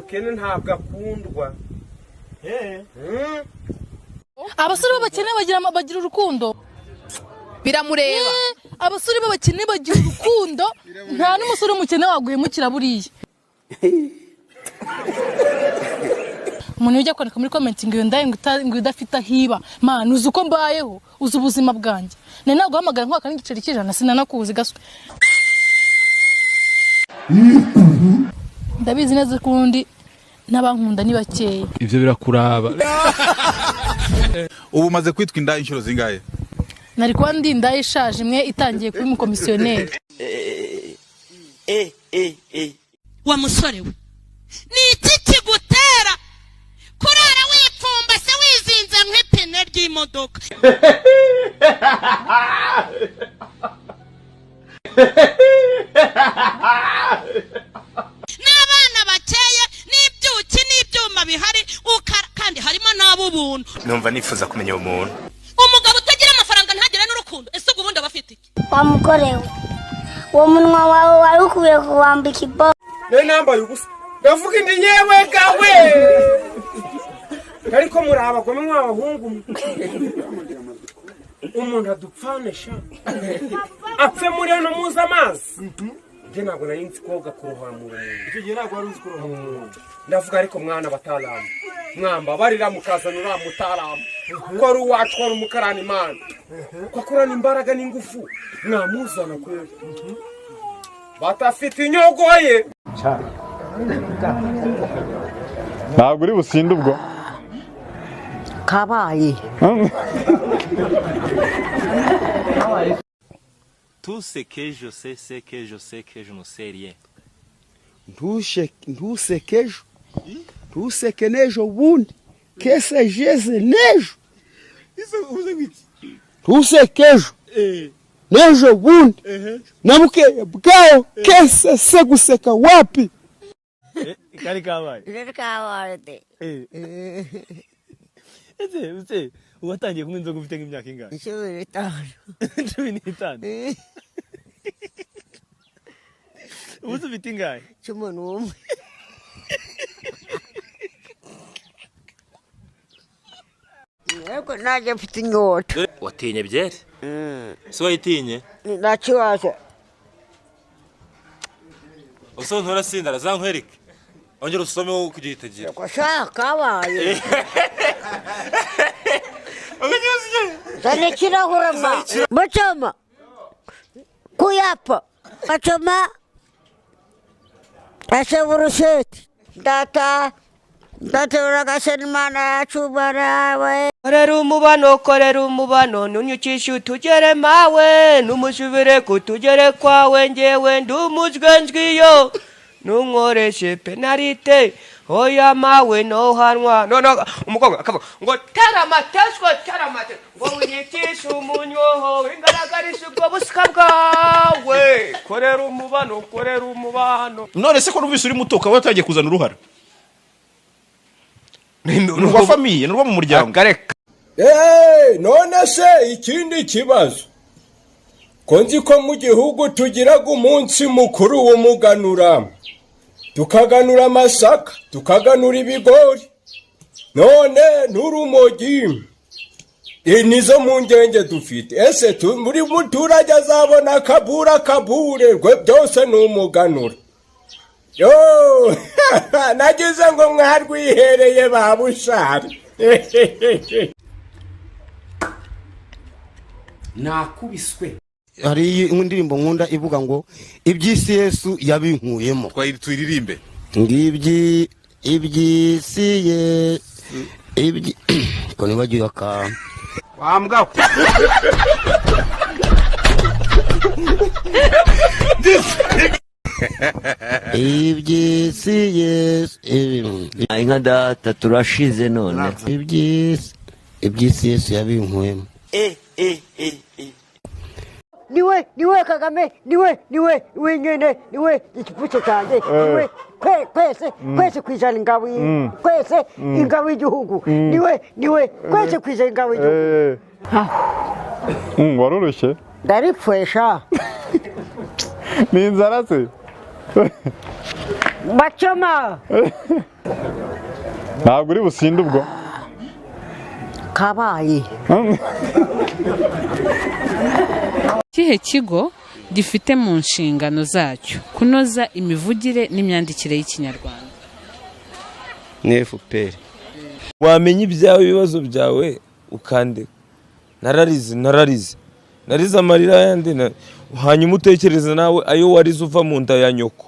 umukene ntabwo akundwa. Abasore b'abakene bagira urukundo. Biramureba. Abasore b'abakene bagira urukundo nta n'umusore umukene waguhemukira buriya. Umuntu ujya kwandika muri comment ngo ndaye ngo idafita hiba. Man uzi uko mbayeho, uzi ubuzima bwanjye. Nene naguhamagara nkwaka n'igiceri cy'ijana sinanakuzi gaswe. Ndabizi neza kundi n'abankunda ni bakeye. Ivyo birakuraba. Ubu maze kwitwa inda inshuro zingahe? Nari kwa ndinda ishaje imwe itangiye kuri umukomisiyoneri. Wa musore we. Ni iki kigutera? Kurara wipfumba se wizinze nk'ipine ry'imodoka. N'abana bakeye n'ibyuki n'ibyuma bihari kandi harimo n'ab'ubuntu. Numva nifuza kumenya umuntu. Umugabo utagira amafaranga ntagire n'urukundo. Ese ubundi abafite iki? Wamukorewe. Uwo munwa wawe wari ukwiye kuwambika ibo. Ne nambaye ubusa. Ndavuga indi nyewe gawe. Ariko muri abagome mw'abahungu. Umuntu adupfanisha. Apfe muri no muza amazi. Je ntabwo nari nzi koga kurohamura. Icyo gihe ntabwo wari uzi kurohamura. Ndavuga ariko mwana bataramu. Mwamba barira mukazanura mutaramu. Ko ari uwacu ari umukarani Imana. Ko akorana imbaraga n'ingufu. Mwamuzana kweli. Batafite inyogoye. Ntabwo uri businde ubwo. Kabaye. Tout ce que je sais, c'est que je sais que je ne sais rien. Ntusekejo. Ntusekenejo bundi. Kese jeze nejo. Ntusekejo. Nejo bundi. Namuke bwao kese seguseka wapi? Kari kabaye. Rero kabaye. Ese watangiye kunywa inzoga ufite nk'imyaka ingahe? 15. 15. Ubu ufite ingahe? 11. Yego naje mfite inyota. Watinye byere? Si wayitinye? Nakiwaje. Uso nturasinda razankwereke. Ongera usome wo kugihitagira. Ko shaka kabaye. Zane kirahurama. Bacama. Kuyapa. Bacama. Ase Uraseka. Data uragasena Imana yacu barawe. Korera umubano nunyukisha utugere mawe numusubire kutugere kwawe njyewe ndumujwe njwiyo nunkoreshe penalite oya mawe no hanwa no umukobwa akavuga ngo taramate ngo unyikisha umunyoho ingaragarisha ubwo busika bwawe korera umubano None se ko numvise uri mutoka watagiye kuzana uruhara? Nurwa famille, nurwa mu muryango. None se ikindi kibazo. Konzi ko mu gihugu tugiraga umunsi mukuru w'umuganura. Tukaganura amasaka, tukaganura ibigori. None n'urumogi. Nizo mu ngenge dufite. Ese muri muturage azabona kabure rwe byose n'umuganura. Yo nagize ngo mwarwihereye babushari. Nakubiswe. Hari indirimbo nkunda ivuga ngo iby'isi Yesu yabinkuyemo. Twiririmbe. Ngibyi iby'isi Yesu ko nibagiye aka Wambwa. Iby'isi Yesu inka data turashize none. Iby'isi Yesu yabinkuyemo. Niwe Kagame, niwe nyene, niwe ikipuce cyanjye, niwe kwese kwijana ingabo kwese ingabo y'igihugu, niwe kwese kwijana ingabo y'igihugu. Waroroshye? Ndaripfesha. Ni inzara se? bacoma ntabwo uri businde ubwo kabaye Ikihe kigo gifite mu nshingano zacyo kunoza imivugire n'imyandikire y'ikinyarwanda? Ni FPR. Wamenya ibyawe ibibazo byawe ukandika. Narize amarira yande hanyuma utekereza nawe ayo warize uva mu nda ya nyoko.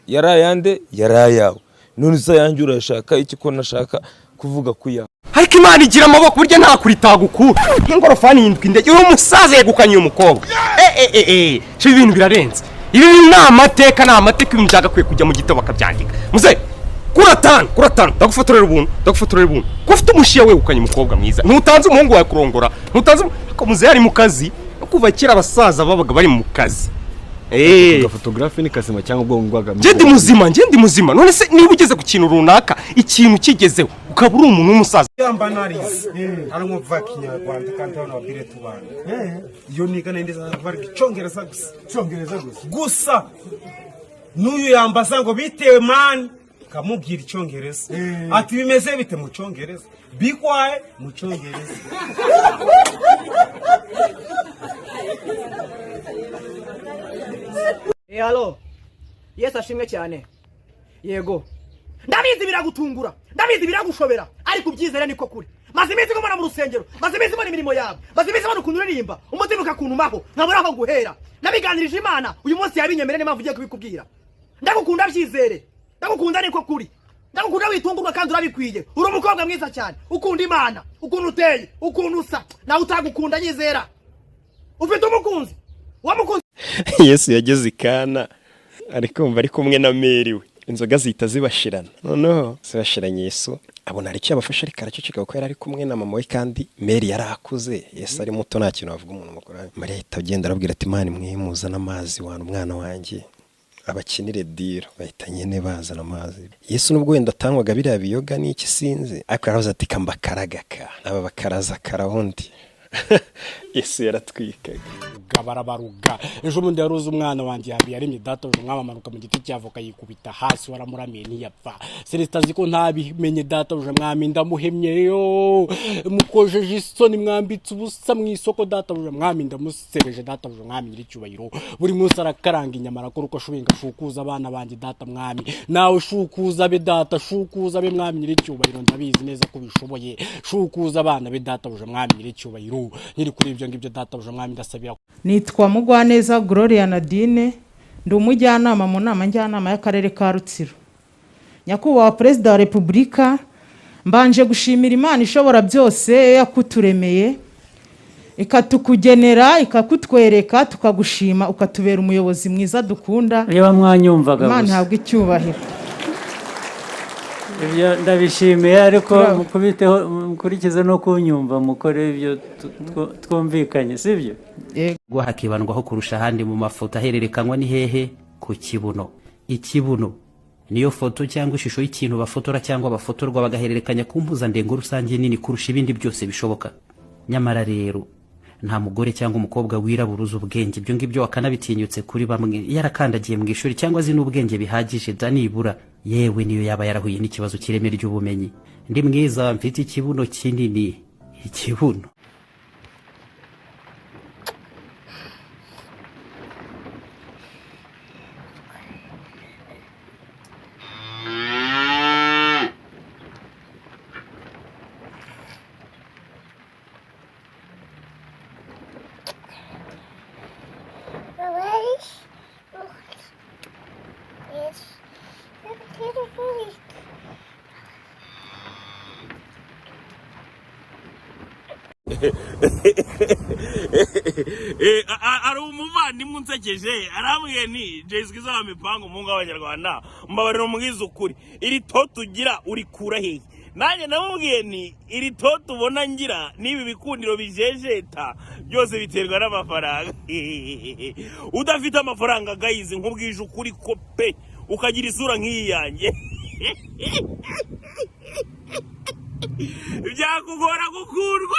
Yarayande yarayawe. None se yanjye urashaka iki ko nashaka kuvuga kuya. Ariko Imana igira amaboko burya nta kuritagukura. Nk'ingorofani yindwi ndege uwo musaza yegukanye umukobwa. Cyo ibintu birarenze. Ibi ni amateka ibintu byagakwiye kujya mu gitabo bakabyandika. Muze kuratana ndagufotorera ubuntu ko ufite umushiya wegukanye umukobwa mwiza. Ntutanze umuhungu wawe kurongora. Ntutanze ko muze yari mu kazi. Kuva kera abasaza babaga bari mu kazi. Fotografi ni kasima cyangwa ubwo ngwaga. Nje ndi muzima. None se niba ugeze ku kintu runaka, ikintu kigezeho ukaba uri umuntu w'umusaza. Yamba narize. Arimo vuga Kinyarwanda kandi hano babire tubana. Iyo niga nendeza bari Icyongereza gusa. Nuyu yambaza ngo bitewe man kamubwira Icyongereza. Ati bimeze bite mu Cyongereza? Bikwaye mu Cyongereza. Halo. Yes ashimwe cyane. Yego. Ndabizi biragutungura. Ndabizi biragushobera. Ariko ubyizere niko kuri. Maze iminsi ngomana mu rusengero. Maze iminsi mbona imirimo yawe. Maze iminsi mbona ukuntu uririmba. Umutima ukakuntumaho. Nkabura aho guhera. Nabiganirije Imana. Uyu munsi yabinyemere n'impamvu ugiye kubikubwira. Ndagukunda byizere. Ndagukunda niko kuri. Ndagukunda witungurwa kandi urabikwiye. Uri umukobwa mwiza cyane. Ukunda Imana. Ukuntu uteye. Ukuntu usa. Nawe utagukunda nyizera. Ufite umukunzi. Wamukunzi. Yesu yageze ikana ariko umva ari kumwe na Meri we. Inzoga zihita zibashirana. Noneho zibashiranye Yesu abona ari cyo abafasha ari karaceceka kuko yari ari kumwe na mama we kandi Meri yarakuze. Yesu ari muto nta kintu avuga umuntu mukuru. Mariya ahita agenda arabwira ati Imana mwimuza n'amazi wana umwana wanjye abakinire diro bahita nyene bazana amazi. Yesu nubwo wenda atangwaga biriya biyoga n'iki sinzi ariko yaravuze ati kamba karagaka aba bakaraza karahundi. Yesu yaratwikaga barabaruga ejo bundi yaruze umwana wanjye yarimye data mwamamanuka mu giti cyavoka yikubita hasi waramuramiye ntiyapfa. Celestin ziko ntabimenye data mwami ndamuhemyeyo mukojeje isoni mwambitse ubusa mu isoko data mwami ndamusereje data mwami nyiri cyubahiro buri munsi arakaranga inyama arakora uko shubinga shukuza abana banjye data mwami nawe shukuza be data shukuza be mwami nyiri cyubahiro ndabizi neza ko bishoboye shukuza abana be data mwami nyiri cyubahiro nyiri kuri ibyo ngibyo data mwami ndasabira. Nitwa Mugwaneza Gloria Nadine ndi umujyanama mu nama njyanama y'akarere ka Rutsiro. Nyakubahwa Perezida wa Repubulika mbanje gushimira Imana ishobora byose yakuturemeye ikatukugenera ikakutwereka tukagushima ukatubera umuyobozi mwiza dukunda. Reba mwanyumvaga Imana ntabwo icyubahiro. Ibyo ndabishimiye ariko mukubiteho mukurikize no kunyumva mukore ibyo twumvikanye sibyo? Yego hakibandwaho kurusha ahandi mu mafoto ahererekanywa ni hehe ku kibuno. Ikibuno niyo foto cyangwa ishusho y'ikintu bafotora cyangwa bafotorwa bagahererekanya ku mpuzandengo rusange nini kurusha ibindi byose bishoboka. Nyamara rero nta mugore cyangwa umukobwa wiraburuza ubwenge ibyo ngibyo wakanabitinyutse kuri bamwe yarakandagiye mu ishuri cyangwa azi n'ubwenge bihagije danibura yewe niyo yaba yarahuye n'ikibazo kireme ry'ubumenyi. Ndi mwiza mfite ikibuno kinini. Ikibuno ari umuvandimwe unsekeje arambwiye ni jezwi za mipango mu ng'abanyarwanda mbabarira umwiza ukuri iri toto ugira urikura hehe nanjye namubwiye ni iri toto ubona ngira n'ibi bikundiro bijejeta byose biterwa n'amafaranga udafite amafaranga gayizi nk'ubwije ukuri ko pe ukagira isura nk'iyi yanjye byakugora gukundwa.